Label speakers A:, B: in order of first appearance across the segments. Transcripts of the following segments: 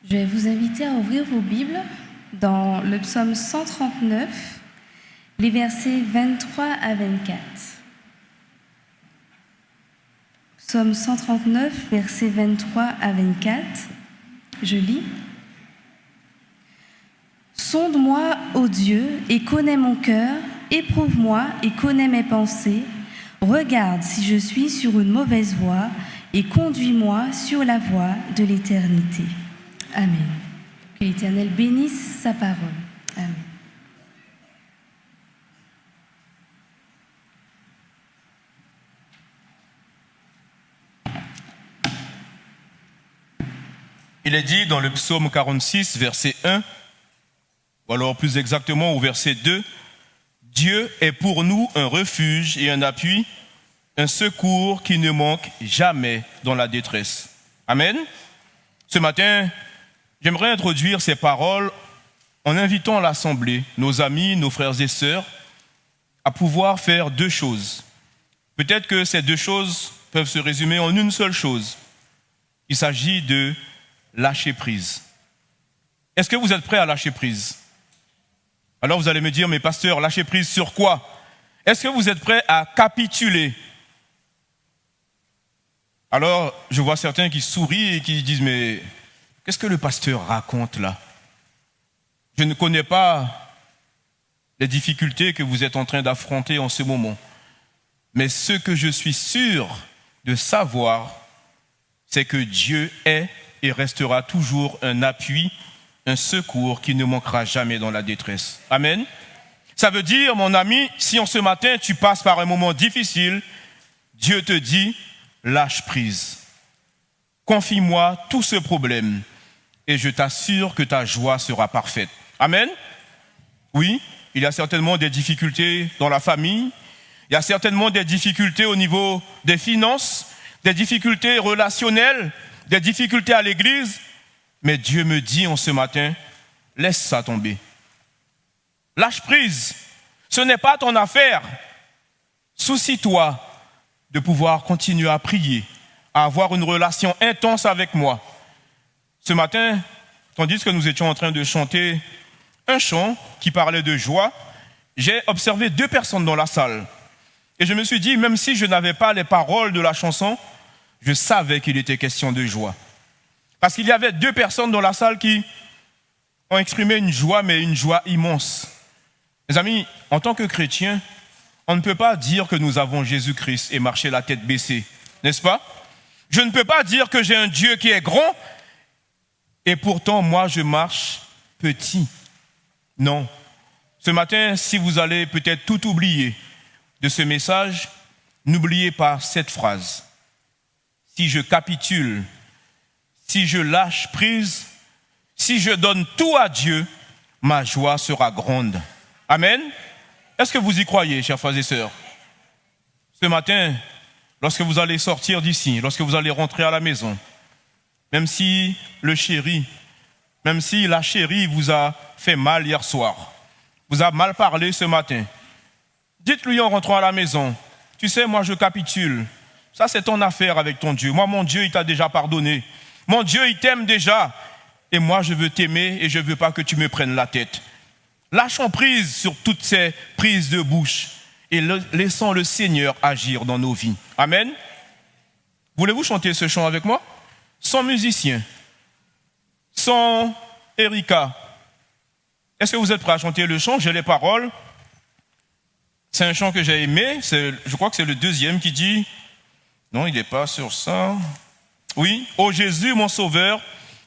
A: Je vais vous inviter à ouvrir vos Bibles dans le psaume 139, les versets 23 à 24. Psaume 139, versets 23 à 24. Je lis. « Sonde-moi, ô Dieu, et connais mon cœur, éprouve-moi et connais mes pensées. Regarde si je suis sur une mauvaise voie et conduis-moi sur la voie de l'éternité. » Amen. Que l'Éternel bénisse sa parole. Amen.
B: Il est dit dans le psaume 46, verset 1, ou alors plus exactement au verset 2, « Dieu est pour nous un refuge et un appui, un secours qui ne manque jamais dans la détresse. » Amen. Ce matin, j'aimerais introduire ces paroles en invitant l'Assemblée, nos amis, nos frères et sœurs, à pouvoir faire deux choses. Peut-être que ces deux choses peuvent se résumer en une seule chose. Il s'agit de lâcher prise. Est-ce que vous êtes prêts à lâcher prise? Alors vous allez me dire, mais pasteur, lâcher prise sur quoi? Est-ce que vous êtes prêts à capituler? Alors, je vois certains qui sourient et qui disent, mais qu'est-ce que le pasteur raconte là? Je ne connais pas les difficultés que vous êtes en train d'affronter en ce moment. Mais ce que je suis sûr de savoir, c'est que Dieu est et restera toujours un appui, un secours qui ne manquera jamais dans la détresse. Amen. Ça veut dire, mon ami, si en ce matin tu passes par un moment difficile, Dieu te dit, lâche prise. Confie-moi tout ce problème et je t'assure que ta joie sera parfaite. Amen. Oui, il y a certainement des difficultés dans la famille, il y a certainement des difficultés au niveau des finances, des difficultés relationnelles, des difficultés à l'église, mais Dieu me dit en ce matin, laisse ça tomber. Lâche prise, ce n'est pas ton affaire. Soucie-toi de pouvoir continuer à prier, à avoir une relation intense avec moi. Ce matin, tandis que nous étions en train de chanter un chant qui parlait de joie, j'ai observé deux personnes dans la salle. Et je me suis dit, même si je n'avais pas les paroles de la chanson, je savais qu'il était question de joie. Parce qu'il y avait deux personnes dans la salle qui ont exprimé une joie, mais une joie immense. Mes amis, en tant que chrétiens, on ne peut pas dire que nous avons Jésus-Christ et marcher la tête baissée, n'est-ce pas? Je ne peux pas dire que j'ai un Dieu qui est grand et pourtant moi je marche petit. Non. Ce matin, si vous allez peut-être tout oublier de ce message, n'oubliez pas cette phrase. Si je capitule, si je lâche prise, si je donne tout à Dieu, ma joie sera grande. Amen. Est-ce que vous y croyez, chers frères et sœurs? Ce matin, lorsque vous allez sortir d'ici, lorsque vous allez rentrer à la maison, même si la chérie vous a fait mal hier soir, vous a mal parlé ce matin, dites-lui en rentrant à la maison, tu sais, moi je capitule. Ça, c'est ton affaire avec ton Dieu. Moi, mon Dieu, il t'a déjà pardonné. Mon Dieu, il t'aime déjà. Et moi, je veux t'aimer et je ne veux pas que tu me prennes la tête. Lâchons prise sur toutes ces prises de bouche et laissons le Seigneur agir dans nos vies. Amen. Voulez-vous chanter ce chant avec moi? Sans musicien, sans Erika. Est-ce que vous êtes prêts à chanter le chant? J'ai les paroles. C'est un chant que j'ai aimé. Je crois que c'est le deuxième qui dit... Non, il n'est pas sur ça. Oui, ô Jésus, mon sauveur,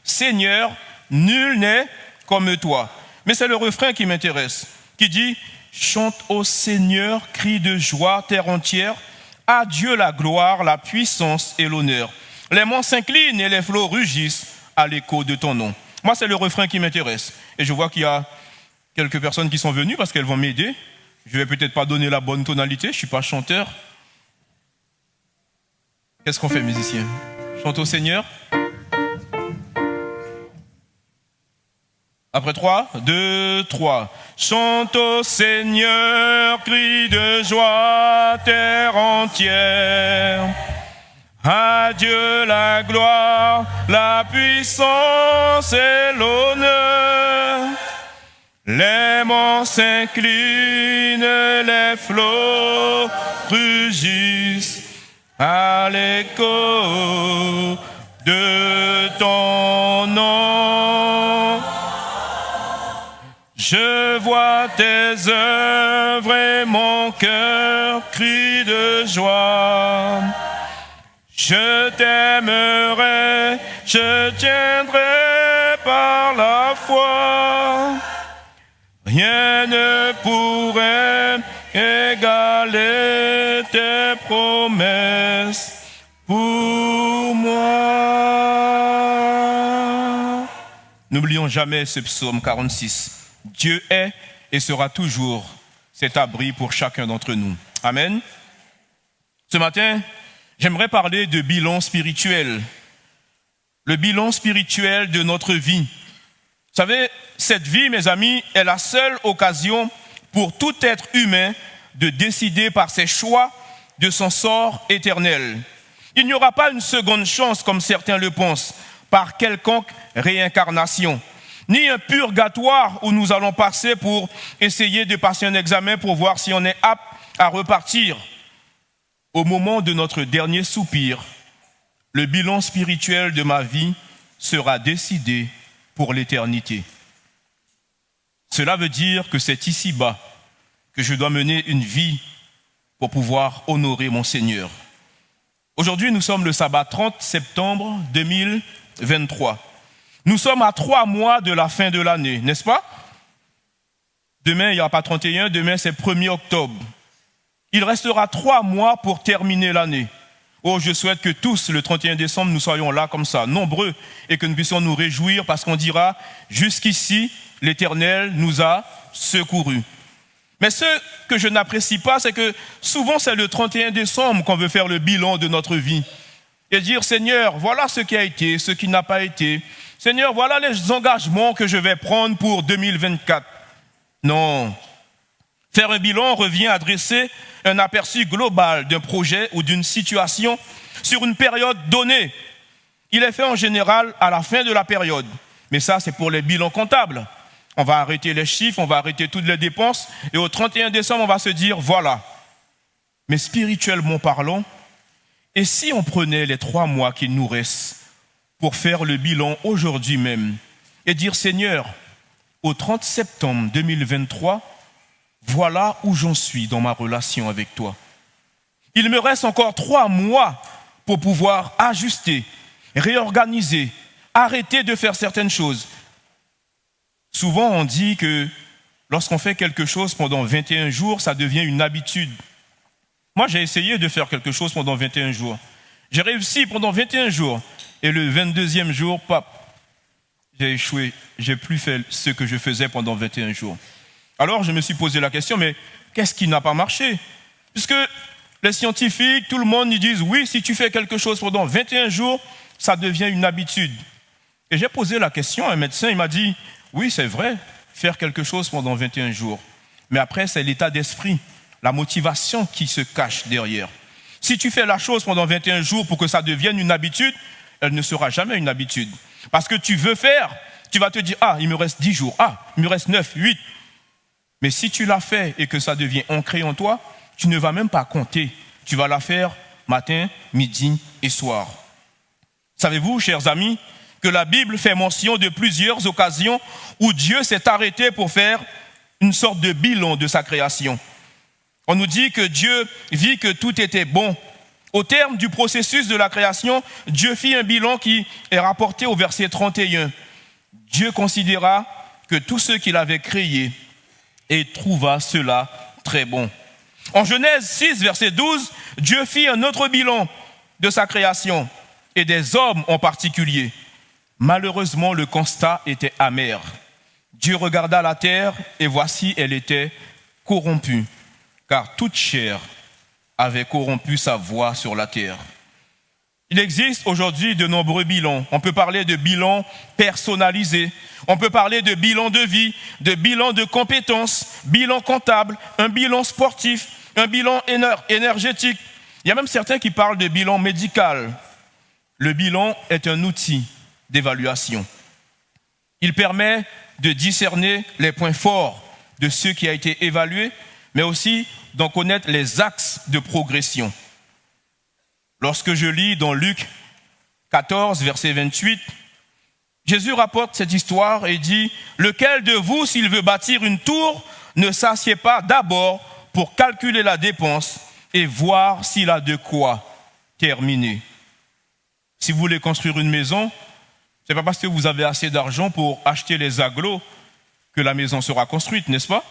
B: Seigneur, nul n'est comme toi. Mais c'est le refrain qui m'intéresse, qui dit, chante au Seigneur, crie de joie, terre entière, à Dieu la gloire, la puissance et l'honneur. Les monts s'inclinent et les flots rugissent à l'écho de ton nom. Moi, c'est le refrain qui m'intéresse. Et je vois qu'il y a quelques personnes qui sont venues parce qu'elles vont m'aider. Je ne vais peut-être pas donner la bonne tonalité, je ne suis pas chanteur. Qu'est-ce qu'on fait, musicien? Chante au Seigneur. Après 3, 2, 3. Chante au Seigneur, crie de joie, terre entière. À Dieu la gloire, la puissance et l'honneur. Les monts s'inclinent, les flots rugissent à l'écho de ton nom. Je vois tes œuvres et mon cœur crie de joie. Je t'aimerai, je tiendrai par la foi. Rien ne pourrait égaler tes promesses pour moi. N'oublions jamais ce psaume 46. Dieu est et sera toujours cet abri pour chacun d'entre nous. Amen. Ce matin, j'aimerais parler de bilan spirituel. Le bilan spirituel de notre vie. Vous savez, cette vie, mes amis, est la seule occasion pour tout être humain de décider par ses choix de son sort éternel. Il n'y aura pas une seconde chance, comme certains le pensent, par quelconque réincarnation, ni un purgatoire où nous allons passer pour essayer de passer un examen pour voir si on est apte à repartir. Au moment de notre dernier soupir, le bilan spirituel de ma vie sera décidé pour l'éternité. Cela veut dire que c'est ici-bas que je dois mener une vie pour pouvoir honorer mon Seigneur. Aujourd'hui, nous sommes le sabbat 30 septembre 2023. Nous sommes à 3 mois de la fin de l'année, n'est-ce pas? Demain, il n'y aura pas 31, demain c'est 1er octobre. Il restera 3 mois pour terminer l'année. Oh, je souhaite que tous, le 31 décembre, nous soyons là comme ça, nombreux, et que nous puissions nous réjouir parce qu'on dira, jusqu'ici, l'Éternel nous a secourus. Mais ce que je n'apprécie pas, c'est que souvent c'est le 31 décembre qu'on veut faire le bilan de notre vie. Et dire, Seigneur, voilà ce qui a été, ce qui n'a pas été. Seigneur, voilà les engagements que je vais prendre pour 2024. Non. Faire un bilan revient à dresser un aperçu global d'un projet ou d'une situation sur une période donnée. Il est fait en général à la fin de la période. Mais ça, c'est pour les bilans comptables. On va arrêter les chiffres, on va arrêter toutes les dépenses. Et au 31 décembre, on va se dire, voilà. Mais spirituellement parlant, et si on prenait les 3 mois qu'il nous reste pour faire le bilan aujourd'hui même et dire, Seigneur, au 30 septembre 2023, voilà où j'en suis dans ma relation avec toi. Il me reste encore 3 mois pour pouvoir ajuster, réorganiser, arrêter de faire certaines choses. Souvent, on dit que lorsqu'on fait quelque chose pendant 21 jours, ça devient une habitude. Moi, j'ai essayé de faire quelque chose pendant 21 jours. J'ai réussi pendant 21 jours. Et le 22e jour, j'ai échoué. J'ai plus fait ce que je faisais pendant 21 jours. Alors, je me suis posé la question, mais qu'est-ce qui n'a pas marché? Puisque les scientifiques, tout le monde, ils disent, oui, si tu fais quelque chose pendant 21 jours, ça devient une habitude. Et j'ai posé la question à un médecin, il m'a dit, oui, c'est vrai, faire quelque chose pendant 21 jours. Mais après, c'est l'état d'esprit, la motivation qui se cache derrière. Si tu fais la chose pendant 21 jours pour que ça devienne une habitude, elle ne sera jamais une habitude. Parce que tu veux faire, tu vas te dire, il me reste 10 jours, il me reste 9, 8. Mais si tu l'as fait et que ça devient ancré en toi, tu ne vas même pas compter. Tu vas la faire matin, midi et soir. Savez-vous, chers amis, que la Bible fait mention de plusieurs occasions où Dieu s'est arrêté pour faire une sorte de bilan de sa création. On nous dit que Dieu vit que tout était bon. Au terme du processus de la création, Dieu fit un bilan qui est rapporté au verset 31. Dieu considéra que tout ce qu'il avait créé et trouva cela très bon. En Genèse 6, verset 12, Dieu fit un autre bilan de sa création et des hommes en particulier. Malheureusement, le constat était amer. Dieu regarda la terre et voici, elle était corrompue, car toute chair avait corrompu sa voie sur la terre. Il existe aujourd'hui de nombreux bilans. On peut parler de bilan personnalisé, on peut parler de bilan de vie, de bilan de compétences, bilan comptable, un bilan sportif, un bilan énergétique. Il y a même certains qui parlent de bilan médical. Le bilan est un outil d'évaluation. Il permet de discerner les points forts de ce qui a été évalué, mais aussi d'en connaître les axes de progression. Lorsque je lis dans Luc 14, verset 28, Jésus rapporte cette histoire et dit « Lequel de vous, s'il veut bâtir une tour, ne s'assied pas d'abord pour calculer la dépense et voir s'il a de quoi terminer. » Si vous voulez construire une maison, ce n'est pas parce que vous avez assez d'argent pour acheter les agglos que la maison sera construite, n'est-ce pas?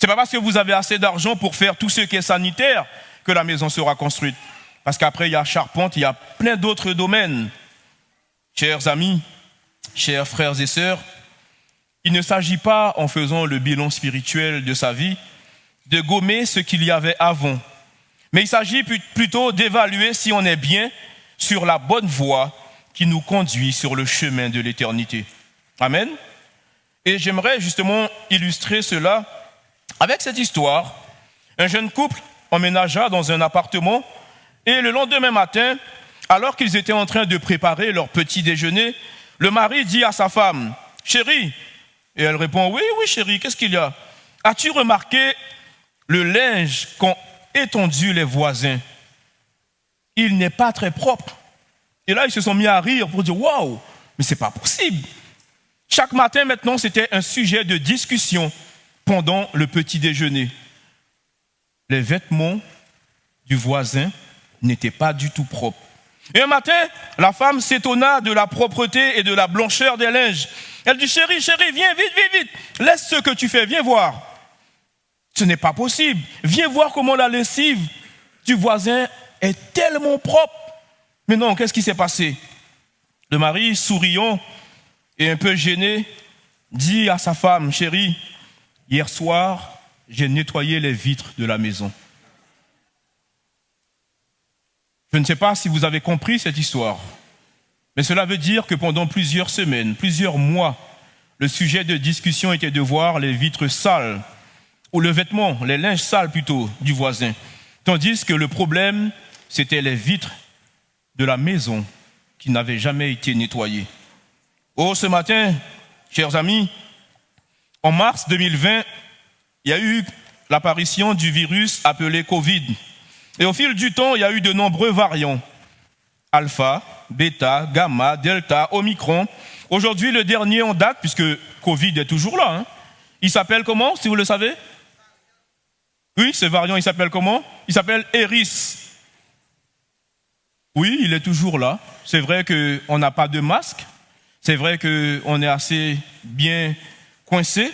B: Ce n'est pas parce que vous avez assez d'argent pour faire tout ce qui est sanitaire que la maison sera construite. Parce qu'après, il y a charpente, il y a plein d'autres domaines. Chers amis, chers frères et sœurs, il ne s'agit pas, en faisant le bilan spirituel de sa vie, de gommer ce qu'il y avait avant. Mais il s'agit plutôt d'évaluer si on est bien sur la bonne voie qui nous conduit sur le chemin de l'éternité. Amen. Et j'aimerais justement illustrer cela avec cette histoire. Un jeune couple emménagea dans un appartement et le lendemain matin, alors qu'ils étaient en train de préparer leur petit déjeuner, le mari dit à sa femme, « Chérie », et elle répond, « Oui, chérie, qu'est-ce qu'il y a? As-tu remarqué le linge qu'ont étendu les voisins? Il n'est pas très propre. » Et là, ils se sont mis à rire pour dire, « Waouh, mais c'est pas possible. » Chaque matin, maintenant, c'était un sujet de discussion pendant le petit déjeuner. Les vêtements du voisin n'étaient pas du tout propres. Et un matin, la femme s'étonna de la propreté et de la blancheur des linges. Elle dit, chérie, viens, vite, laisse ce que tu fais, viens voir. Ce n'est pas possible. Viens voir comment la lessive du voisin est tellement propre. Mais non, qu'est-ce qui s'est passé? Le mari, souriant et un peu gêné, dit à sa femme, chérie, hier soir, j'ai nettoyé les vitres de la maison. Je ne sais pas si vous avez compris cette histoire, mais cela veut dire que pendant plusieurs semaines, plusieurs mois, le sujet de discussion était de voir les vitres sales, ou le vêtement, les linges sales plutôt, du voisin. Tandis que le problème, c'était les vitres de la maison qui n'avaient jamais été nettoyées. Oh, ce matin, chers amis, en mars 2020, il y a eu l'apparition du virus appelé Covid. Et au fil du temps, il y a eu de nombreux variants. Alpha, bêta, gamma, delta, omicron. Aujourd'hui, le dernier en date, puisque Covid est toujours là. Il s'appelle comment, si vous le savez? Oui, ce variant, il s'appelle comment? Il s'appelle Eris. Oui, il est toujours là. C'est vrai qu'on n'a pas de masque. C'est vrai qu'on est assez bien coincé.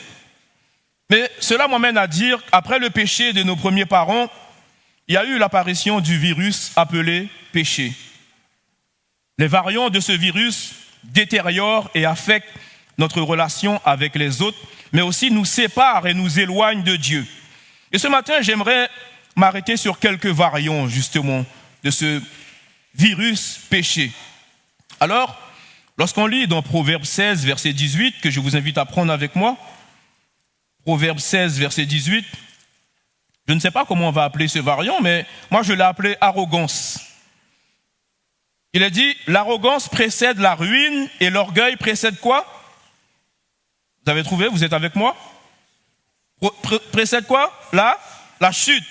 B: Mais cela m'amène à dire, après le péché de nos premiers parents, il y a eu l'apparition du virus appelé péché. Les variants de ce virus détériorent et affectent notre relation avec les autres, mais aussi nous séparent et nous éloignent de Dieu. Et ce matin, j'aimerais m'arrêter sur quelques variants, justement, de ce virus péché. Alors, lorsqu'on lit dans Proverbe 16, verset 18, que je vous invite à prendre avec moi, Proverbe 16, verset 18, je ne sais pas comment on va appeler ce variant, mais moi je l'ai appelé arrogance. Il est dit, l'arrogance précède la ruine et l'orgueil précède quoi? Vous avez trouvé? Vous êtes avec moi? Précède quoi? La chute.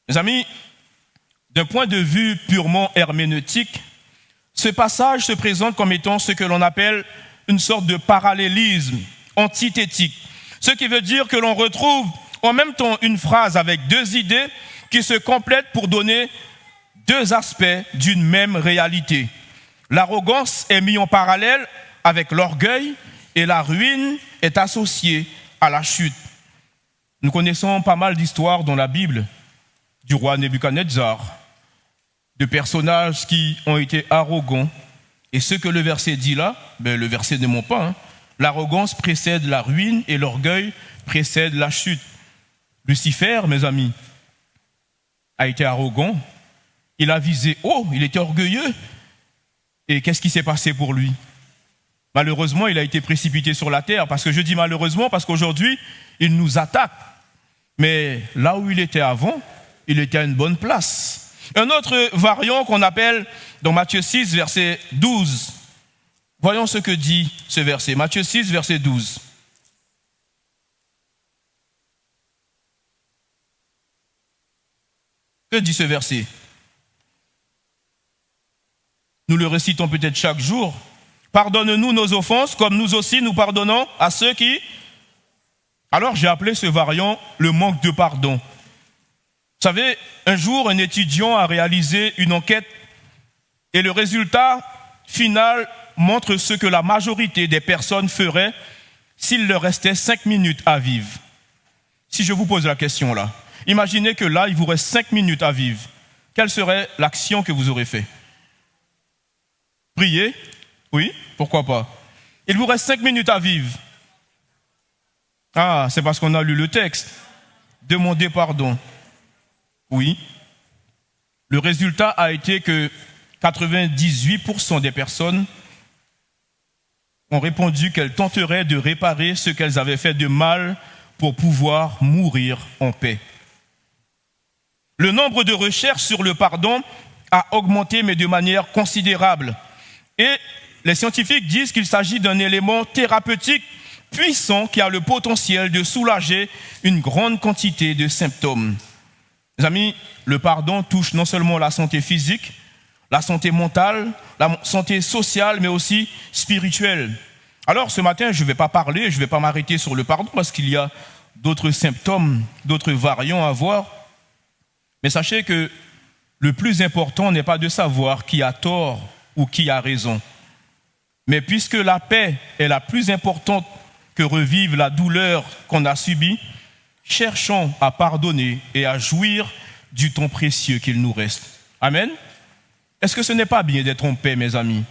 B: Mes amis, d'un point de vue purement herméneutique, ce passage se présente comme étant ce que l'on appelle une sorte de parallélisme antithétique. Ce qui veut dire que l'on retrouve en même temps une phrase avec deux idées qui se complètent pour donner deux aspects d'une même réalité. L'arrogance est mise en parallèle avec l'orgueil et la ruine est associée à la chute. Nous connaissons pas mal d'histoires dans la Bible du roi Nebuchadnezzar, de personnages qui ont été arrogants. Et ce que le verset dit là, le verset ne ment pas. L'arrogance précède la ruine et l'orgueil précède la chute. Lucifer, mes amis, a été arrogant. Il a visé haut, il était orgueilleux. Et qu'est-ce qui s'est passé pour lui? Malheureusement, il a été précipité sur la terre. Parce que je dis malheureusement, parce qu'aujourd'hui, il nous attaque. Mais là où il était avant, il était à une bonne place. Un autre variant qu'on appelle dans Matthieu 6, verset 12. Voyons ce que dit ce verset. Matthieu 6, verset 12. Que dit ce verset? Nous le récitons peut-être chaque jour. Pardonne-nous nos offenses, comme nous aussi nous pardonnons à ceux qui... Alors j'ai appelé ce variant le manque de pardon. Vous savez, un jour, un étudiant a réalisé une enquête et le résultat final montre ce que la majorité des personnes feraient s'il leur restait 5 minutes à vivre. Si je vous pose la question là, imaginez que là, il vous reste 5 minutes à vivre. Quelle serait l'action que vous aurez faite? Prier? Oui, pourquoi pas? Il vous reste 5 minutes à vivre. Ah, c'est parce qu'on a lu le texte. Demandez pardon. Oui. Le résultat a été que 98% des personnes ont répondu qu'elles tenteraient de réparer ce qu'elles avaient fait de mal pour pouvoir mourir en paix. Le nombre de recherches sur le pardon a augmenté, mais de manière considérable. Et les scientifiques disent qu'il s'agit d'un élément thérapeutique puissant qui a le potentiel de soulager une grande quantité de symptômes. Mes amis, le pardon touche non seulement la santé physique, la santé mentale, la santé sociale, mais aussi spirituelle. Alors ce matin, je ne vais pas parler, je ne vais pas m'arrêter sur le pardon parce qu'il y a d'autres symptômes, d'autres variants à voir. Mais sachez que le plus important n'est pas de savoir qui a tort ou qui a raison. Mais puisque la paix est la plus importante que revivre la douleur qu'on a subie, cherchons à pardonner et à jouir du temps précieux qu'il nous reste. Amen. Est-ce que ce n'est pas bien d'être en paix, mes amis?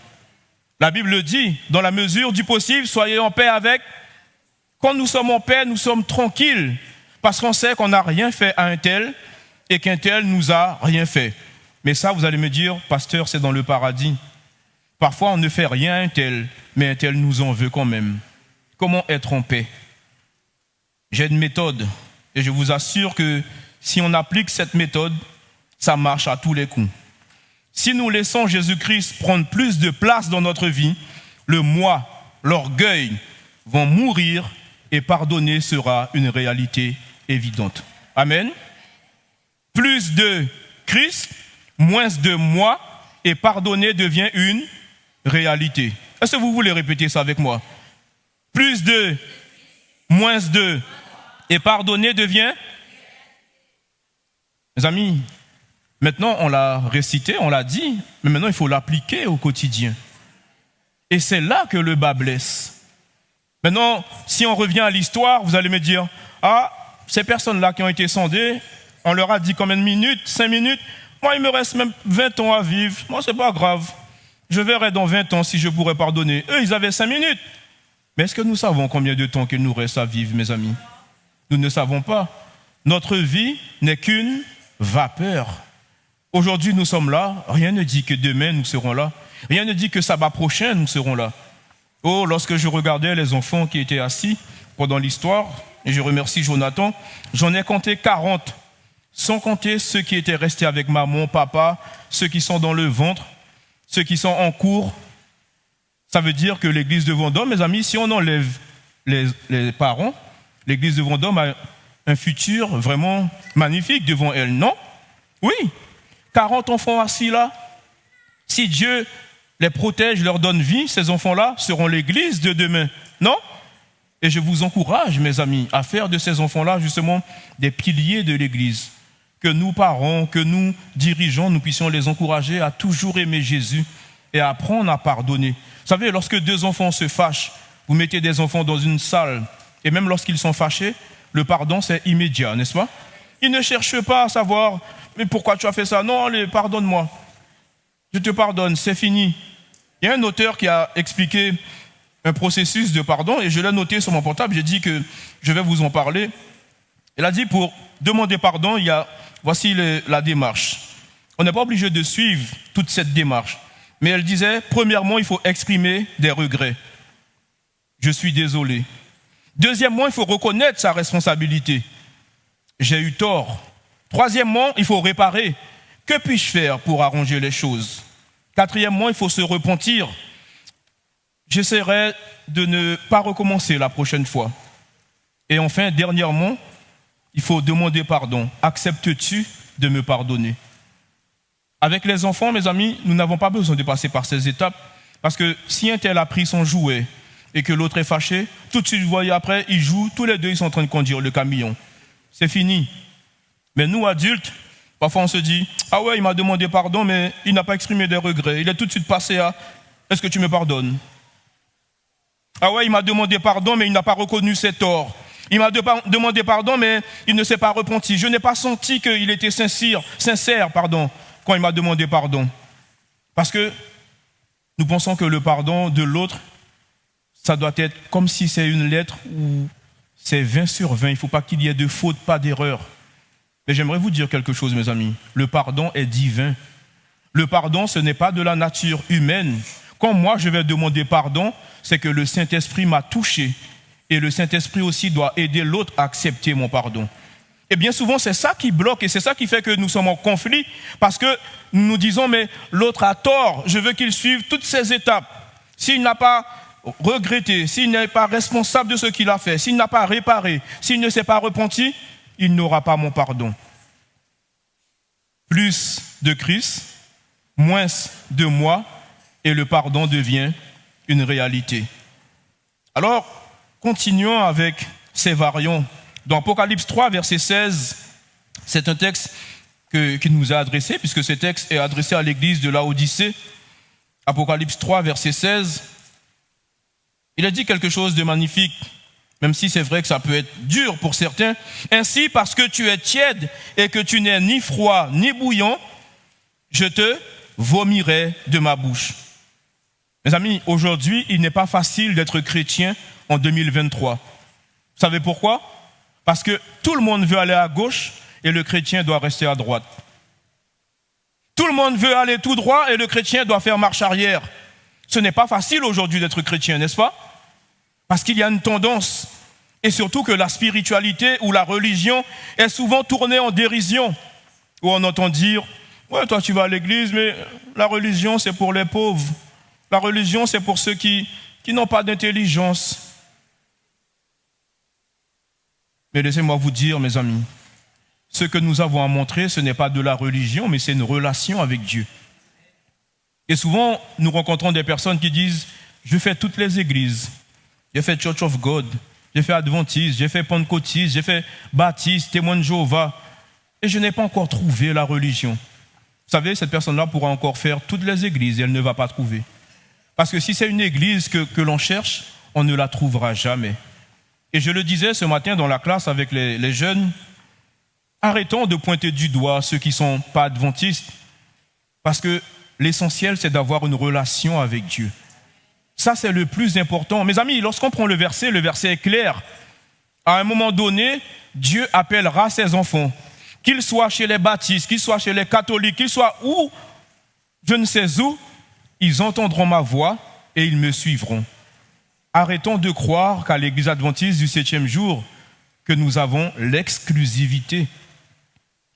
B: La Bible le dit, dans la mesure du possible, soyez en paix avec. Quand nous sommes en paix, nous sommes tranquilles, parce qu'on sait qu'on n'a rien fait à un tel et qu'un tel nous a rien fait. Mais ça, vous allez me dire, pasteur, c'est dans le paradis. Parfois, on ne fait rien à un tel, mais un tel nous en veut quand même. Comment être en paix? J'ai une méthode, et je vous assure que si on applique cette méthode, ça marche à tous les coups. Si nous laissons Jésus-Christ prendre plus de place dans notre vie, le moi, l'orgueil vont mourir et pardonner sera une réalité évidente. Amen. Plus de Christ, moins de moi et pardonner devient une réalité. Est-ce que vous voulez répéter ça avec moi? Plus de, moins de et pardonner devient... Mes amis, maintenant on l'a récité, on l'a dit, mais maintenant il faut l'appliquer au quotidien. Et c'est là que le bas blesse. Maintenant, si on revient à l'histoire, vous allez me dire, ah, ces personnes-là qui ont été sondées, on leur a dit combien de minutes? 5 minutes? Moi, il me reste même 20 ans à vivre. Moi, c'est pas grave. Je verrai dans 20 ans si je pourrais pardonner. Eux, ils avaient 5 minutes. Mais est-ce que nous savons combien de temps qu'il nous reste à vivre, mes amis? Nous ne savons pas. Notre vie n'est qu'une vapeur. Aujourd'hui, nous sommes là. Rien ne dit que demain, nous serons là. Rien ne dit que sabbat prochain, nous serons là. Oh, lorsque je regardais les enfants qui étaient assis pendant l'histoire, et je remercie Jonathan, j'en ai compté 40, sans compter ceux qui étaient restés avec maman, papa, ceux qui sont dans le ventre, ceux qui sont en cours. Ça veut dire que l'église de Vendôme, mes amis, si on enlève les parents, l'église de Vendôme a un futur vraiment magnifique devant elle, non? Oui, 40 enfants assis là. Si Dieu les protège, leur donne vie, ces enfants-là seront l'église de demain, non? Et je vous encourage, mes amis, à faire de ces enfants-là justement des piliers de l'église. Que nous, parents, que nous, dirigeants, nous puissions les encourager à toujours aimer Jésus et à apprendre à pardonner. Vous savez, lorsque 2 enfants se fâchent, vous mettez des enfants dans une salle, et même lorsqu'ils sont fâchés, le pardon, c'est immédiat, n'est-ce pas? Ils ne cherchent pas à savoir, mais pourquoi tu as fait ça? Non, allez, pardonne-moi. Je te pardonne, c'est fini. Il y a un auteur qui a expliqué un processus de pardon, et je l'ai noté sur mon portable, j'ai dit que je vais vous en parler. Il a dit, pour demander pardon, voici la démarche. On n'est pas obligé de suivre toute cette démarche. Mais elle disait, premièrement, il faut exprimer des regrets. Je suis désolé. Deuxièmement, il faut reconnaître sa responsabilité. J'ai eu tort. Troisièmement, il faut réparer. Que puis-je faire pour arranger les choses? Quatrièmement, il faut se repentir. J'essaierai de ne pas recommencer la prochaine fois. Et enfin, dernièrement, il faut demander pardon. Acceptes-tu de me pardonner? Avec les enfants, mes amis, nous n'avons pas besoin de passer par ces étapes. Parce que si un tel a pris son jouet et que l'autre est fâché, tout de suite, vous voyez, après, ils jouent, tous les deux, ils sont en train de conduire le camion. C'est fini. Mais nous, adultes, parfois on se dit, ah ouais, il m'a demandé pardon, mais il n'a pas exprimé des regrets. Il est tout de suite passé à, est-ce que tu me pardonnes? Ah ouais, il m'a demandé pardon, mais il n'a pas reconnu ses torts. Il m'a demandé pardon, mais il ne s'est pas repenti. Je n'ai pas senti qu'il était sincère, quand il m'a demandé pardon. Parce que nous pensons que le pardon de l'autre, ça doit être comme si c'est une lettre où c'est 20 sur 20. Il ne faut pas qu'il y ait de faute, pas d'erreur. Mais j'aimerais vous dire quelque chose, mes amis. Le pardon est divin. Le pardon, ce n'est pas de la nature humaine. Quand moi, je vais demander pardon, c'est que le Saint-Esprit m'a touché. Et le Saint-Esprit aussi doit aider l'autre à accepter mon pardon. Et bien souvent, c'est ça qui bloque et c'est ça qui fait que nous sommes en conflit. Parce que nous nous disons, mais l'autre a tort. Je veux qu'il suive toutes ces étapes. S'il n'a pas regretté, s'il n'est pas responsable de ce qu'il a fait, s'il n'a pas réparé, s'il ne s'est pas repenti, il n'aura pas mon pardon. Plus de Christ, moins de moi, et le pardon devient une réalité. Alors, continuons avec ces variants. Dans Apocalypse 3, verset 16, c'est un texte qui nous a adressé, puisque ce texte est adressé à l'église de Laodicée. Apocalypse 3, verset 16, il a dit quelque chose de magnifique, même si c'est vrai que ça peut être dur pour certains. Ainsi, parce que tu es tiède et que tu n'es ni froid ni bouillant, je te vomirai de ma bouche. Mes amis, aujourd'hui, il n'est pas facile d'être chrétien en 2023. Vous savez pourquoi? Parce que tout le monde veut aller à gauche et le chrétien doit rester à droite. Tout le monde veut aller tout droit et le chrétien doit faire marche arrière. Ce n'est pas facile aujourd'hui d'être chrétien, n'est-ce pas? Parce qu'il y a une tendance, et surtout que la spiritualité ou la religion est souvent tournée en dérision, où on entend dire, ouais, toi tu vas à l'église, mais la religion c'est pour les pauvres. La religion c'est pour ceux qui n'ont pas d'intelligence. Mais laissez-moi vous dire, mes amis, ce que nous avons à montrer, ce n'est pas de la religion, mais c'est une relation avec Dieu. Et souvent, nous rencontrons des personnes qui disent, je fais toutes les églises. J'ai fait Church of God, j'ai fait Adventiste, j'ai fait Pentecôtiste, j'ai fait Baptiste, Témoin de Jéhovah. Et je n'ai pas encore trouvé la religion. Vous savez, cette personne-là pourra encore faire toutes les églises et elle ne va pas trouver. Parce que si c'est une église que l'on cherche, on ne la trouvera jamais. Et je le disais ce matin dans la classe avec les jeunes, arrêtons de pointer du doigt ceux qui ne sont pas adventistes. Parce que l'essentiel, c'est d'avoir une relation avec Dieu. Ça, c'est le plus important. Mes amis, lorsqu'on prend le verset est clair. À un moment donné, Dieu appellera ses enfants. Qu'ils soient chez les baptistes, qu'ils soient chez les catholiques, qu'ils soient où, je ne sais où, ils entendront ma voix et ils me suivront. Arrêtons de croire qu'à l'église adventiste du 7e jour, que nous avons l'exclusivité.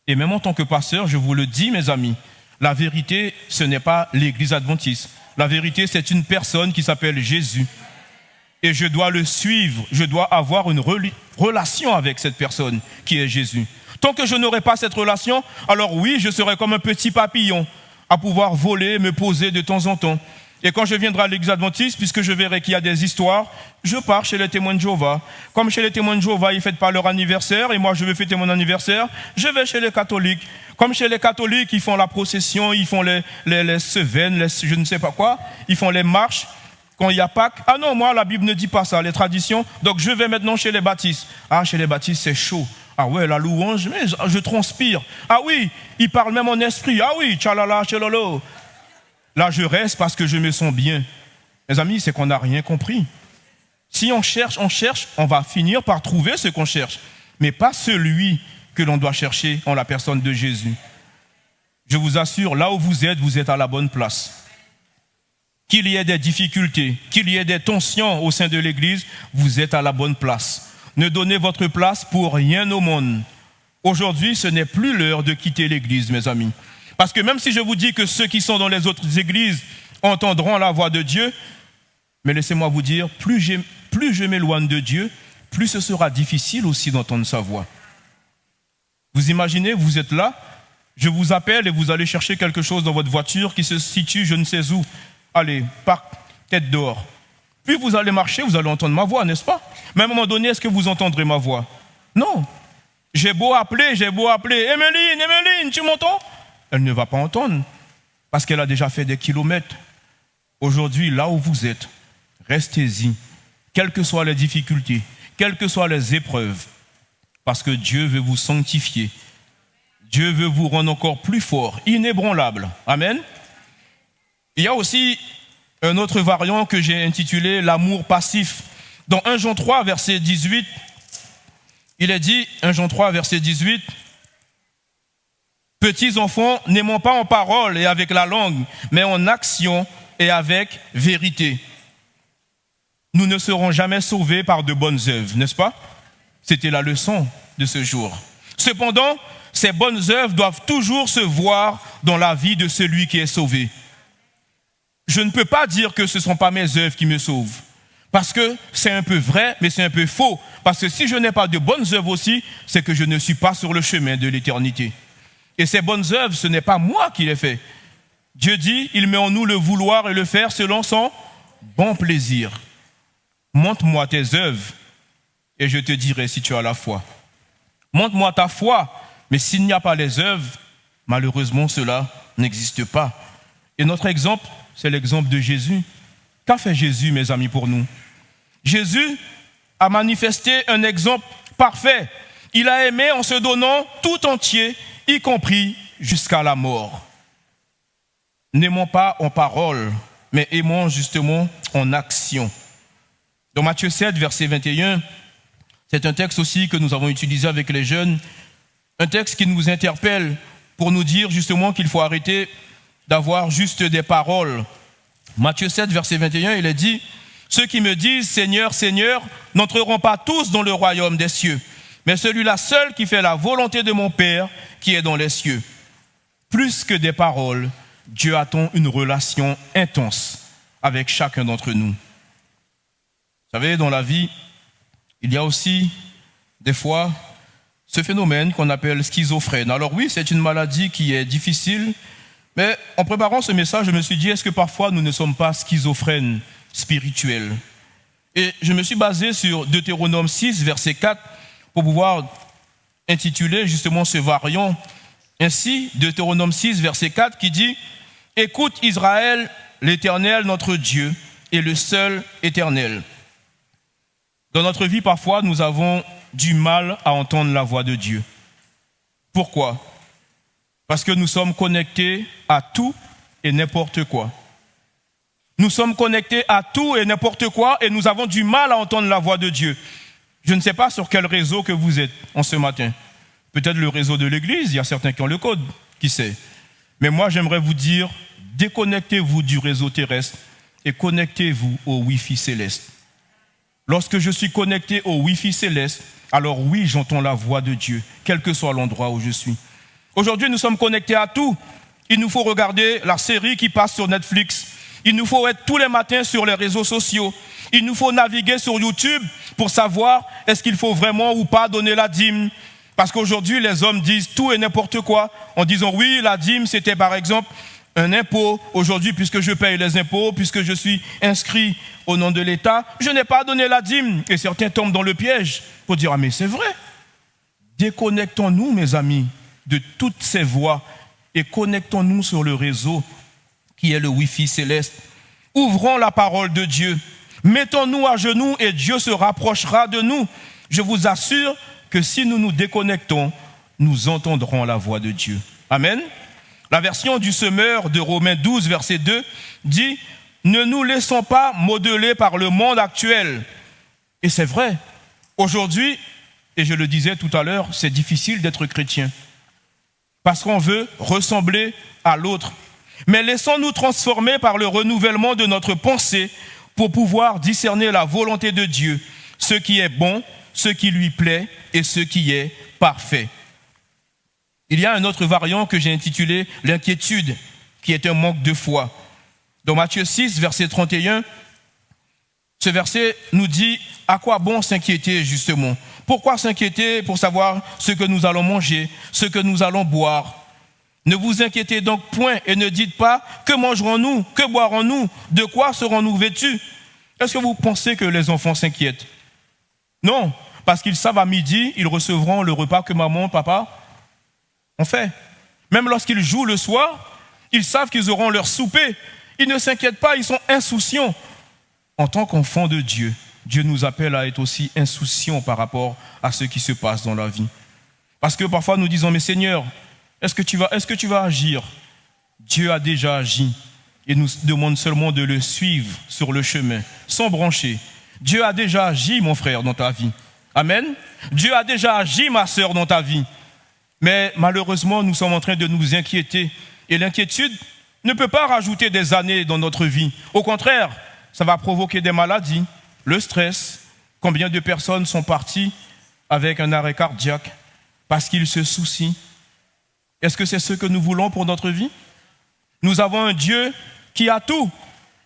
B: Et même en tant que pasteur, je vous le dis, mes amis, la vérité, ce n'est pas l'église adventiste. La vérité, c'est une personne qui s'appelle Jésus. Et je dois le suivre, je dois avoir une relation avec cette personne qui est Jésus. Tant que je n'aurai pas cette relation, alors oui, je serai comme un petit papillon à pouvoir voler, me poser de temps en temps. Et quand je viendrai à l'église adventiste, puisque je verrai qu'il y a des histoires, je pars chez les témoins de Jéhovah. Comme chez les témoins de Jéhovah, ils ne fêtent pas leur anniversaire, et moi je veux fêter mon anniversaire, je vais chez les catholiques. Comme chez les catholiques, ils font la procession, ils font les semaines, je ne sais pas quoi, ils font les marches. Quand il y a Pâques, ah non, moi la Bible ne dit pas ça, les traditions, donc je vais maintenant chez les baptistes. Ah, chez les baptistes, c'est chaud. Ah ouais, la louange, mais je transpire. Ah oui, ils parlent même en esprit. Ah oui, tchalala, tchalolo. Là, je reste parce que je me sens bien. Mes amis, c'est qu'on n'a rien compris. Si on cherche, on va finir par trouver ce qu'on cherche. Mais pas celui que l'on doit chercher en la personne de Jésus. Je vous assure, là où vous êtes à la bonne place. Qu'il y ait des difficultés, qu'il y ait des tensions au sein de l'Église, vous êtes à la bonne place. Ne donnez votre place pour rien au monde. Aujourd'hui, ce n'est plus l'heure de quitter l'Église, mes amis. Parce que même si je vous dis que ceux qui sont dans les autres églises entendront la voix de Dieu, mais laissez-moi vous dire, plus je m'éloigne de Dieu, plus ce sera difficile aussi d'entendre sa voix. Vous imaginez, vous êtes là, je vous appelle et vous allez chercher quelque chose dans votre voiture qui se situe je ne sais où. Allez, parc, tête dehors. Puis vous allez marcher, vous allez entendre ma voix, n'est-ce pas? Mais à un moment donné, est-ce que vous entendrez ma voix? Non. J'ai beau appeler, Emeline, tu m'entends? Elle ne va pas entendre parce qu'elle a déjà fait des kilomètres. Aujourd'hui, là où vous êtes, restez-y, quelles que soient les difficultés, quelles que soient les épreuves, parce que Dieu veut vous sanctifier. Dieu veut vous rendre encore plus fort, inébranlable. Amen. Il y a aussi un autre variant que j'ai intitulé l'amour passif. Dans 1 Jean 3, verset 18, il est dit, 1 Jean 3, verset 18, « Petits enfants, n'aimons pas en parole et avec la langue, mais en action et avec vérité. » Nous ne serons jamais sauvés par de bonnes œuvres, n'est-ce pas? C'était la leçon de ce jour. Cependant, ces bonnes œuvres doivent toujours se voir dans la vie de celui qui est sauvé. Je ne peux pas dire que ce ne sont pas mes œuvres qui me sauvent. Parce que c'est un peu vrai, mais c'est un peu faux. Parce que si je n'ai pas de bonnes œuvres aussi, c'est que je ne suis pas sur le chemin de l'éternité. Et ces bonnes œuvres, ce n'est pas moi qui les fais. Dieu dit, il met en nous le vouloir et le faire selon son bon plaisir. Montre-moi tes œuvres et je te dirai si tu as la foi. Montre-moi ta foi, mais s'il n'y a pas les œuvres, malheureusement cela n'existe pas. Et notre exemple, c'est l'exemple de Jésus. Qu'a fait Jésus, mes amis, pour nous? Jésus a manifesté un exemple parfait. Il a aimé en se donnant tout entier, y compris jusqu'à la mort. N'aimons pas en parole, mais aimons justement en action. Dans Matthieu 7, verset 21, c'est un texte aussi que nous avons utilisé avec les jeunes, un texte qui nous interpelle pour nous dire justement qu'il faut arrêter d'avoir juste des paroles. Matthieu 7, verset 21, il est dit, « Ceux qui me disent, Seigneur, Seigneur, n'entreront pas tous dans le royaume des cieux, mais celui-là seul qui fait la volonté de mon Père qui est dans les cieux. » Plus que des paroles, Dieu attend une relation intense avec chacun d'entre nous. Vous savez, dans la vie, il y a aussi des fois ce phénomène qu'on appelle schizophrène. Alors oui, c'est une maladie qui est difficile, mais en préparant ce message, je me suis dit, est-ce que parfois nous ne sommes pas schizophrènes spirituels? Et je me suis basé sur Deutéronome 6, verset 4, pour pouvoir intituler justement ce variant. Ainsi, Deutéronome 6, verset 4, qui dit, « Écoute Israël, l'Éternel, notre Dieu, est le seul éternel. » Dans notre vie, parfois, nous avons du mal à entendre la voix de Dieu. Pourquoi? Parce que nous sommes connectés à tout et n'importe quoi. Nous sommes connectés à tout et n'importe quoi et nous avons du mal à entendre la voix de Dieu. Je ne sais pas sur quel réseau que vous êtes en ce matin. Peut-être le réseau de l'église, il y a certains qui ont le code, qui sait. Mais moi, j'aimerais vous dire, déconnectez-vous du réseau terrestre et connectez-vous au Wi-Fi céleste. Lorsque je suis connecté au Wi-Fi céleste, alors oui, j'entends la voix de Dieu, quel que soit l'endroit où je suis. Aujourd'hui, nous sommes connectés à tout. Il nous faut regarder la série qui passe sur Netflix. Il nous faut être tous les matins sur les réseaux sociaux. Il nous faut naviguer sur YouTube pour savoir est-ce qu'il faut vraiment ou pas donner la dîme. Parce qu'aujourd'hui, les hommes disent tout et n'importe quoi en disant oui, la dîme, c'était par exemple un impôt. Aujourd'hui, puisque je paye les impôts, puisque je suis inscrit au nom de l'État, je n'ai pas donné la dîme. Et certains tombent dans le piège pour dire, ah mais c'est vrai. Déconnectons-nous, mes amis, de toutes ces voix et connectons-nous sur le réseau qui est le Wi-Fi céleste. Ouvrons la parole de Dieu. Mettons-nous à genoux et Dieu se rapprochera de nous. Je vous assure que si nous nous déconnectons, nous entendrons la voix de Dieu. Amen. La version du semeur de Romains 12, verset 2, dit « Ne nous laissons pas modeler par le monde actuel. » Et c'est vrai. Aujourd'hui, et je le disais tout à l'heure, c'est difficile d'être chrétien. Parce qu'on veut ressembler à l'autre. Mais laissons-nous transformer par le renouvellement de notre pensée pour pouvoir discerner la volonté de Dieu, ce qui est bon, ce qui lui plaît et ce qui est parfait. Il y a un autre variant que j'ai intitulé l'inquiétude, qui est un manque de foi. Dans Matthieu 6, verset 31, ce verset nous dit à quoi bon s'inquiéter justement. Pourquoi s'inquiéter pour savoir ce que nous allons manger, ce que nous allons boire? Ne vous inquiétez donc point et ne dites pas que mangerons-nous, que boirons-nous, de quoi serons-nous vêtus? Est-ce que vous pensez que les enfants s'inquiètent? Non, parce qu'ils savent à midi, ils recevront le repas que maman, papa ont fait. Même lorsqu'ils jouent le soir, ils savent qu'ils auront leur souper. Ils ne s'inquiètent pas, ils sont insouciants. En tant qu'enfants de Dieu, Dieu nous appelle à être aussi insouciants par rapport à ce qui se passe dans la vie. Parce que parfois nous disons, mais Seigneur, est-ce que tu vas agir? Dieu a déjà agi et nous demande seulement de le suivre sur le chemin, sans broncher. Dieu a déjà agi, mon frère, dans ta vie. Amen. Dieu a déjà agi, ma sœur, dans ta vie. Mais malheureusement, nous sommes en train de nous inquiéter. Et l'inquiétude ne peut pas rajouter des années dans notre vie. Au contraire, ça va provoquer des maladies, le stress. Combien de personnes sont parties avec un arrêt cardiaque parce qu'ils se soucient? Est-ce que c'est ce que nous voulons pour notre vie? Nous avons un Dieu qui a tout.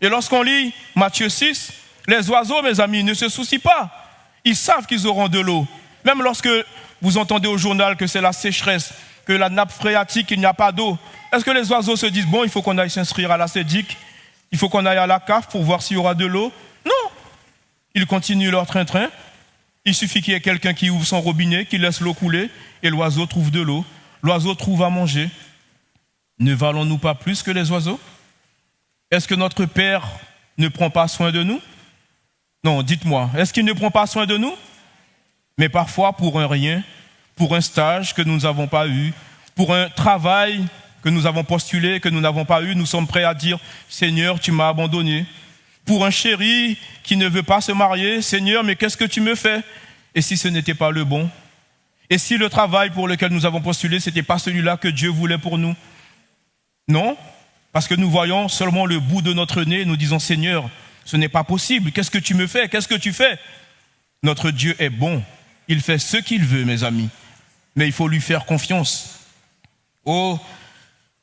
B: Et lorsqu'on lit Matthieu 6, les oiseaux, mes amis, ne se soucient pas. Ils savent qu'ils auront de l'eau. Même lorsque vous entendez au journal que c'est la sécheresse, que la nappe phréatique, il n'y a pas d'eau, est-ce que les oiseaux se disent, bon, il faut qu'on aille s'inscrire à la CEDIC, il faut qu'on aille à la CAF pour voir s'il y aura de l'eau? Non. Ils continuent leur train-train. Il suffit qu'il y ait quelqu'un qui ouvre son robinet, qui laisse l'eau couler, et l'oiseau trouve de l'eau. L'oiseau trouve à manger. Ne valons-nous pas plus que les oiseaux? Est-ce que notre Père ne prend pas soin de nous? Non, dites-moi, est-ce qu'il ne prend pas soin de nous? Mais parfois, pour un rien, pour un stage que nous n'avons pas eu, pour un travail que nous avons postulé, que nous n'avons pas eu, nous sommes prêts à dire, Seigneur, tu m'as abandonné. Pour un chéri qui ne veut pas se marier, Seigneur, mais qu'est-ce que tu me fais? Et si ce n'était pas le bon? Et si le travail pour lequel nous avons postulé, ce n'était pas celui-là que Dieu voulait pour nous? Non, parce que nous voyons seulement le bout de notre nez et nous disons, Seigneur, ce n'est pas possible, qu'est-ce que tu me fais? Qu'est-ce que tu fais? Notre Dieu est bon, il fait ce qu'il veut, mes amis, mais il faut lui faire confiance. Oh,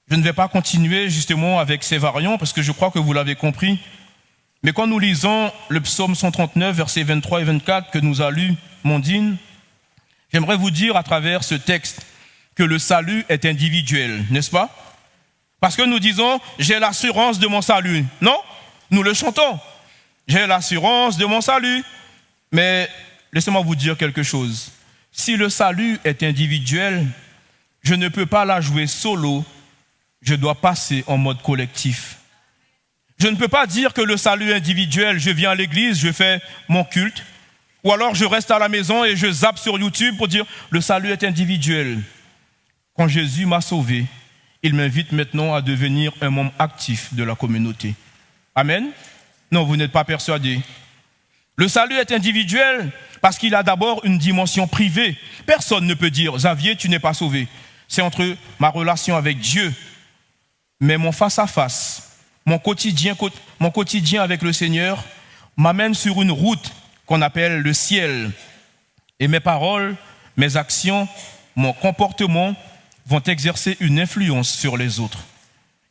B: je ne vais pas continuer justement avec ces variants, parce que je crois que vous l'avez compris, mais quand nous lisons le psaume 139, versets 23 et 24, que nous a lu Mondine, j'aimerais vous dire à travers ce texte que le salut est individuel, n'est-ce pas? Parce que nous disons, j'ai l'assurance de mon salut. Non, nous le chantons. J'ai l'assurance de mon salut. Mais laissez-moi vous dire quelque chose. Si le salut est individuel, je ne peux pas la jouer solo, je dois passer en mode collectif. Je ne peux pas dire que le salut est individuel, je viens à l'église, je fais mon culte, ou alors je reste à la maison et je zappe sur YouTube pour dire le salut est individuel. Quand Jésus m'a sauvé, il m'invite maintenant à devenir un membre actif de la communauté. Amen? Non, vous n'êtes pas persuadés. Le salut est individuel parce qu'il a d'abord une dimension privée. Personne ne peut dire, Xavier, tu n'es pas sauvé. C'est entre ma relation avec Dieu, mais mon face-à-face, mon quotidien avec le Seigneur m'amène sur une route qu'on appelle le ciel. Et mes paroles, mes actions, mon comportement vont exercer une influence sur les autres.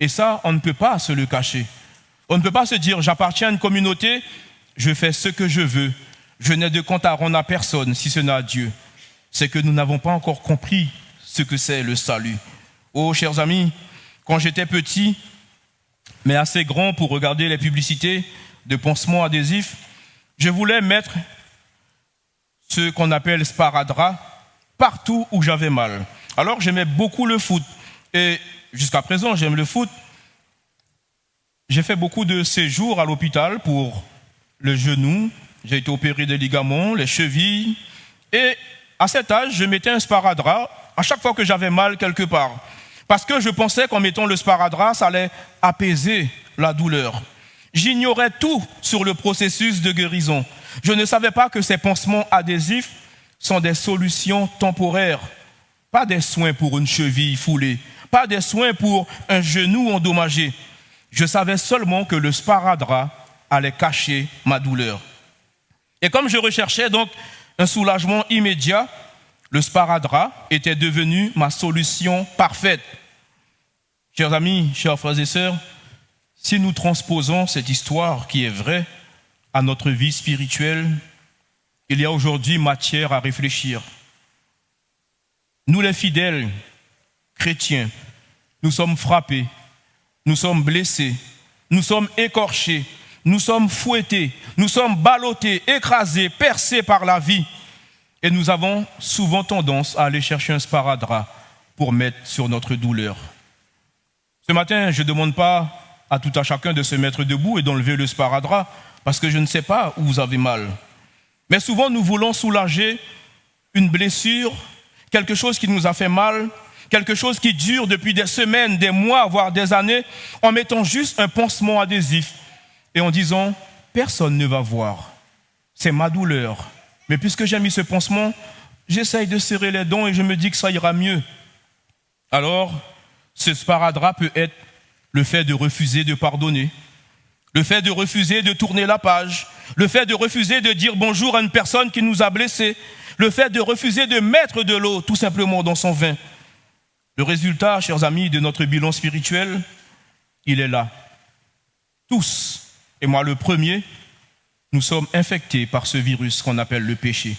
B: Et ça, on ne peut pas se le cacher. On ne peut pas se dire, j'appartiens à une communauté, je fais ce que je veux, je n'ai de compte à rendre à personne si ce n'est à Dieu. C'est que nous n'avons pas encore compris ce que c'est le salut. Oh, chers amis, quand j'étais petit, mais assez grand pour regarder les publicités de pansements adhésifs, je voulais mettre ce qu'on appelle sparadrap partout où j'avais mal. Alors j'aimais beaucoup le foot et jusqu'à présent j'aime le foot. J'ai fait beaucoup de séjours à l'hôpital pour le genou, j'ai été opéré des ligaments, les chevilles et à cet âge je mettais un sparadrap à chaque fois que j'avais mal quelque part parce que je pensais qu'en mettant le sparadrap ça allait apaiser la douleur. J'ignorais tout sur le processus de guérison. Je ne savais pas que ces pansements adhésifs sont des solutions temporaires. Pas des soins pour une cheville foulée, pas des soins pour un genou endommagé. Je savais seulement que le sparadrap allait cacher ma douleur. Et comme je recherchais donc un soulagement immédiat, le sparadrap était devenu ma solution parfaite. Chers amis, chers frères et sœurs, si nous transposons cette histoire qui est vraie à notre vie spirituelle, il y a aujourd'hui matière à réfléchir. Nous les fidèles chrétiens, nous sommes frappés, nous sommes blessés, nous sommes écorchés, nous sommes fouettés, nous sommes ballottés, écrasés, percés par la vie. Et nous avons souvent tendance à aller chercher un sparadrap pour mettre sur notre douleur. Ce matin, je ne demande pas à tout un chacun de se mettre debout et d'enlever le sparadrap parce que je ne sais pas où vous avez mal. Mais souvent, nous voulons soulager une blessure, quelque chose qui nous a fait mal, quelque chose qui dure depuis des semaines, des mois, voire des années, en mettant juste un pansement adhésif et en disant « personne ne va voir, c'est ma douleur ». Mais puisque j'ai mis ce pansement, j'essaye de serrer les dents et je me dis que ça ira mieux. Alors, ce sparadrap peut être le fait de refuser de pardonner, le fait de refuser de tourner la page, le fait de refuser de dire bonjour à une personne qui nous a blessés, le fait de refuser de mettre de l'eau tout simplement dans son vin. Le résultat, chers amis, de notre bilan spirituel, il est là. Tous, et moi le premier, nous sommes infectés par ce virus qu'on appelle le péché.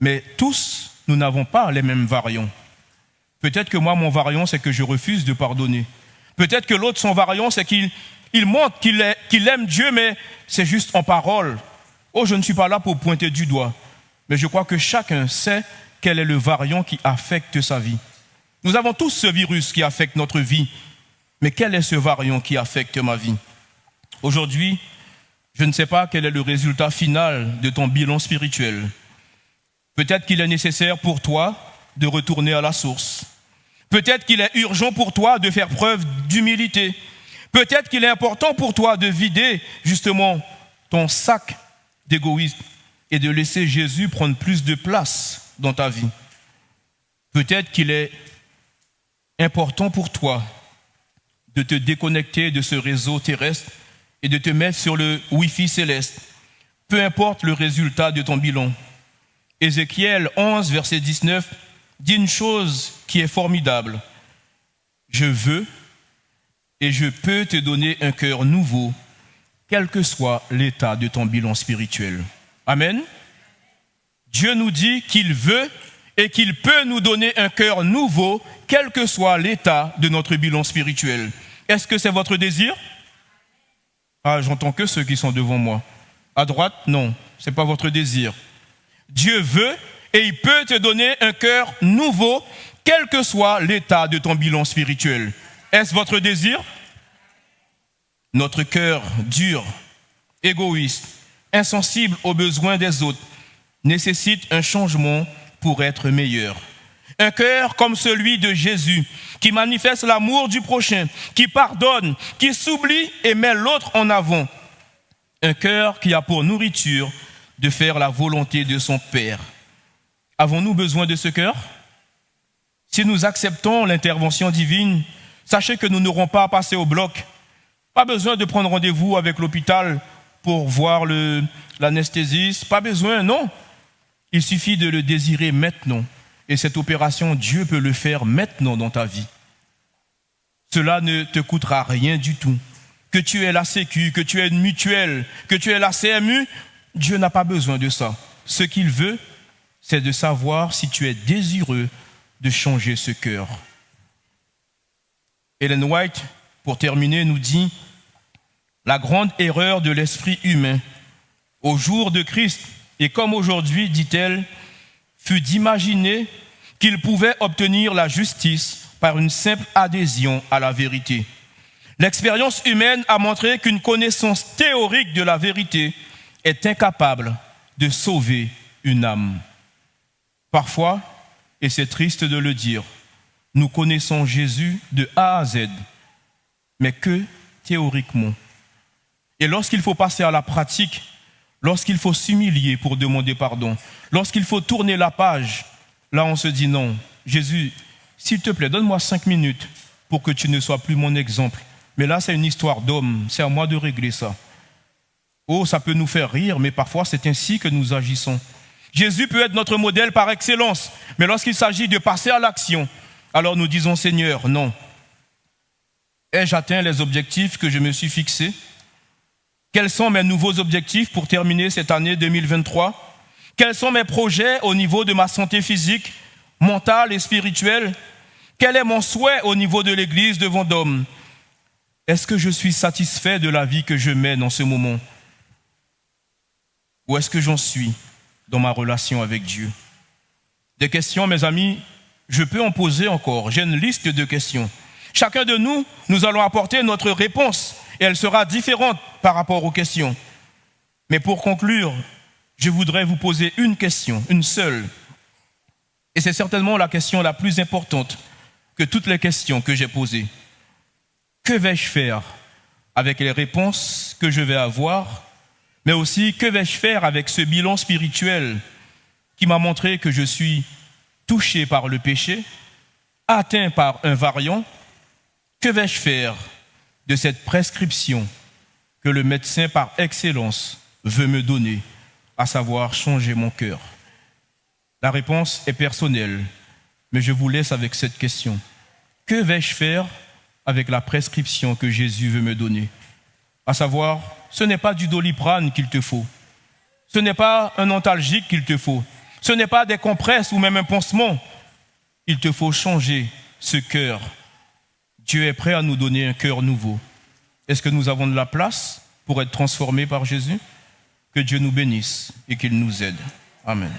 B: Mais tous, nous n'avons pas les mêmes variants. Peut-être que moi, mon variant, c'est que je refuse de pardonner. Peut-être que l'autre, son variant, c'est qu'il montre qu'il aime Dieu, mais c'est juste en parole. Oh, je ne suis pas là pour pointer du doigt. Mais je crois que chacun sait quel est le variant qui affecte sa vie. Nous avons tous ce virus qui affecte notre vie. Mais quel est ce variant qui affecte ma vie? Aujourd'hui, je ne sais pas quel est le résultat final de ton bilan spirituel. Peut-être qu'il est nécessaire pour toi de retourner à la source. Peut-être qu'il est urgent pour toi de faire preuve d'humilité. Peut-être qu'il est important pour toi de vider justement ton sac d'égoïsme et de laisser Jésus prendre plus de place dans ta vie. Peut-être qu'il est important pour toi de te déconnecter de ce réseau terrestre et de te mettre sur le Wi-Fi céleste. Peu importe le résultat de ton bilan. Ézéchiel 11, verset 19, dit une chose qui est formidable. Je veux et je peux te donner un cœur nouveau, quel que soit l'état de ton bilan spirituel. Amen. Dieu nous dit qu'il veut et qu'il peut nous donner un cœur nouveau, quel que soit l'état de notre bilan spirituel. Est-ce que c'est votre désir? Ah, j'entends que ceux qui sont devant moi. À droite, non, ce n'est pas votre désir. Dieu veut et il peut te donner un cœur nouveau, quel que soit l'état de ton bilan spirituel. Est-ce votre désir? Notre cœur dur, égoïste, insensible aux besoins des autres, nécessite un changement pour être meilleur. Un cœur comme celui de Jésus, qui manifeste l'amour du prochain, qui pardonne, qui s'oublie et met l'autre en avant. Un cœur qui a pour nourriture de faire la volonté de son Père. Avons-nous besoin de ce cœur? Si nous acceptons l'intervention divine, sachez que nous n'aurons pas à passer au bloc. Pas besoin de prendre rendez-vous avec l'hôpital pour voir l'anesthésiste. Pas besoin, non. Il suffit de le désirer maintenant. Et cette opération, Dieu peut le faire maintenant dans ta vie. Cela ne te coûtera rien du tout. Que tu aies la Sécu, que tu aies une mutuelle, que tu aies la CMU, Dieu n'a pas besoin de ça. Ce qu'il veut, c'est de savoir si tu es désireux de changer ce cœur. Ellen White, pour terminer, nous dit « La grande erreur de l'esprit humain, au jour de Christ, et comme aujourd'hui, dit-elle, fut d'imaginer qu'il pouvait obtenir la justice par une simple adhésion à la vérité. L'expérience humaine a montré qu'une connaissance théorique de la vérité est incapable de sauver une âme. Parfois, et c'est triste de le dire, nous connaissons Jésus de A à Z, mais que théoriquement. Et lorsqu'il faut passer à la pratique, lorsqu'il faut s'humilier pour demander pardon, lorsqu'il faut tourner la page, là on se dit non, Jésus, s'il te plaît, donne-moi 5 minutes pour que tu ne sois plus mon exemple. Mais là c'est une histoire d'homme, c'est à moi de régler ça. Oh, ça peut nous faire rire, mais parfois c'est ainsi que nous agissons. Jésus peut être notre modèle par excellence, mais lorsqu'il s'agit de passer à l'action, alors nous disons, Seigneur, non. Ai-je atteint les objectifs que je me suis fixés? Quels sont mes nouveaux objectifs pour terminer cette année 2023? Quels sont mes projets au niveau de ma santé physique, mentale et spirituelle? Quel est mon souhait au niveau de l'église de Vendôme? Est-ce que je suis satisfait de la vie que je mène en ce moment? Où est-ce que j'en suis dans ma relation avec Dieu? Des questions, mes amis, je peux en poser encore. J'ai une liste de questions. Chacun de nous, nous allons apporter notre réponse et elle sera différente par rapport aux questions. Mais pour conclure, je voudrais vous poser une question, une seule. Et c'est certainement la question la plus importante que toutes les questions que j'ai posées. Que vais-je faire avec les réponses que je vais avoir, mais aussi que vais-je faire avec ce bilan spirituel qui m'a montré que je suis touché par le péché, atteint par un variant? Que vais-je faire de cette prescription que le médecin par excellence veut me donner, à savoir changer mon cœur? La réponse est personnelle, mais je vous laisse avec cette question. Que vais-je faire avec la prescription que Jésus veut me donner? À savoir, ce n'est pas du Doliprane qu'il te faut. Ce n'est pas un antalgique qu'il te faut. Ce n'est pas des compresses ou même un pansement. Il te faut changer ce cœur. Dieu est prêt à nous donner un cœur nouveau. Est-ce que nous avons de la place pour être transformés par Jésus? Que Dieu nous bénisse et qu'il nous aide. Amen.